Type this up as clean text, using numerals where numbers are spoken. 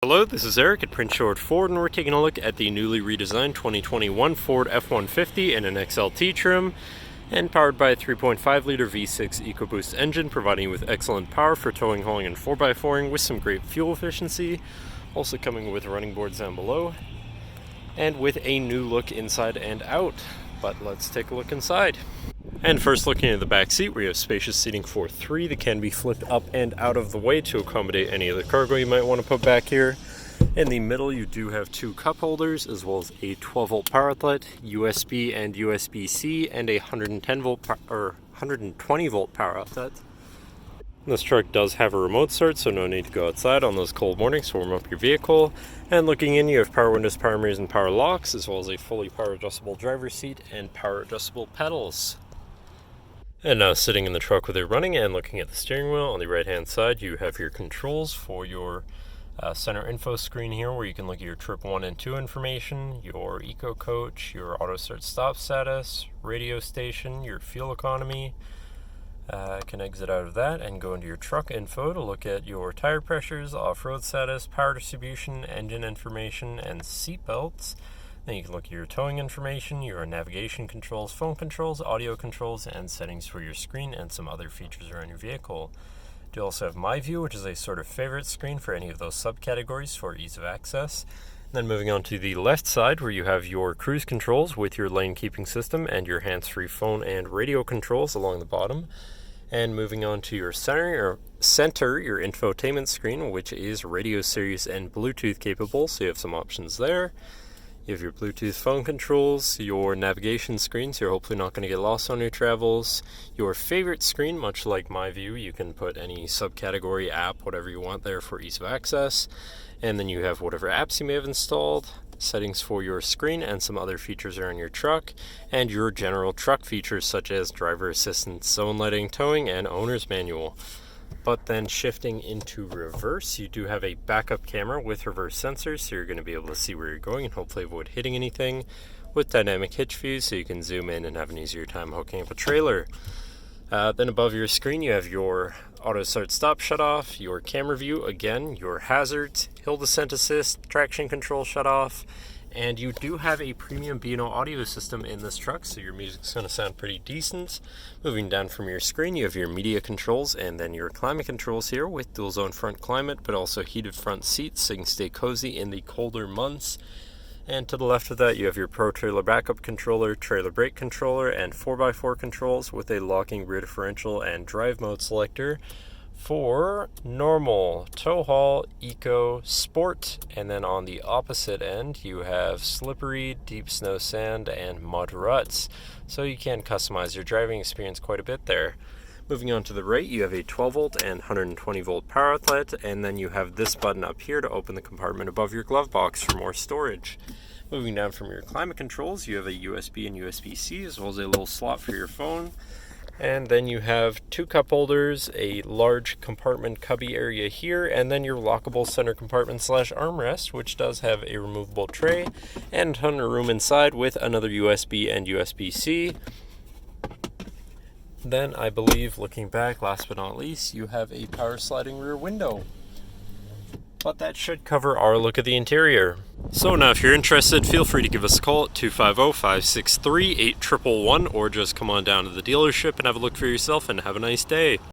Hello, this is Eric at Prince George Ford, and we're taking a look at the newly redesigned 2021 Ford F-150 in an XLT trim, and powered by a 3.5-liter V6 EcoBoost engine, providing you with excellent power for towing, hauling, and 4x4ing with some great fuel efficiency. Also coming with running boards down below, and with a new look inside and out. But let's take a look inside. And first, looking at the back seat, we have spacious seating for three that can be flipped up and out of the way to accommodate any other cargo you might want to put back here. In the middle, you do have two cup holders, as well as a 12-volt power outlet, USB and USB-C, and a 120-volt power outlet. This truck does have a remote start, so no need to go outside on those cold mornings to warm up your vehicle. And looking in, you have power windows, power mirrors, and power locks, as well as a fully power adjustable driver's seat and power adjustable pedals. And now sitting in the truck with it running and looking at the steering wheel, on the right hand side you have your controls for your center info screen here, where you can look at your trip 1 and 2 information, your eco coach, your auto start stop status, radio station, your fuel economy. Can exit out of that and go into your truck info to look at your tire pressures, off-road status, power distribution, engine information, and seat belts. Then you can look at your towing information, your navigation controls, phone controls, audio controls, and settings for your screen, and some other features around your vehicle. You also have My View, which is a sort of favorite screen for any of those subcategories for ease of access. And then moving on to the left side, where you have your cruise controls with your lane keeping system and your hands-free phone and radio controls along the bottom. And moving on to your center, your infotainment screen, which is radio, Sirius, and Bluetooth capable, so you have some options there. You have your Bluetooth phone controls, your navigation screen, so you're hopefully not going to get lost on your travels. Your favorite screen, much like My View, you can put any subcategory app, whatever you want there for ease of access. And then you have whatever apps you may have installed, settings for your screen, and some other features around your truck, and your general truck features such as driver assistance, zone lighting, towing, and owner's manual. But then shifting into reverse, you do have a backup camera with reverse sensors, so you're going to be able to see where you're going and hopefully avoid hitting anything, with dynamic hitch views, so you can zoom in and have an easier time hooking up a trailer. Then above your screen, you have your auto start stop shut off, your camera view, again, your hazards, hill descent assist, traction control shut off, and you do have a premium B&O audio system in this truck, so your music's going to sound pretty decent. Moving down from your screen, you have your media controls and then your climate controls here with dual zone front climate, but also heated front seats so you can stay cozy in the colder months. And to the left of that, you have your Pro Trailer Backup Controller, Trailer Brake Controller, and 4x4 controls with a locking rear differential and drive mode selector for normal, tow haul, eco, sport. And then on the opposite end, you have slippery, deep snow, sand, and mud ruts. So you can customize your driving experience quite a bit there. Moving on to the right, you have a 12-volt and 120-volt power outlet, and then you have this button up here to open the compartment above your glove box for more storage. Moving down from your climate controls, you have a USB and USB-C, as well as a little slot for your phone. And then you have two cup holders, a large compartment cubby area here, and then your lockable center compartment / armrest, which does have a removable tray, and a ton of room inside with another USB and USB-C. Then I believe, looking back, last but not least, you have a power sliding rear window. But that should cover our look at the interior. So now if you're interested, feel free to give us a call at 250-563-8111, or just come on down to the dealership and have a look for yourself, and have a nice day.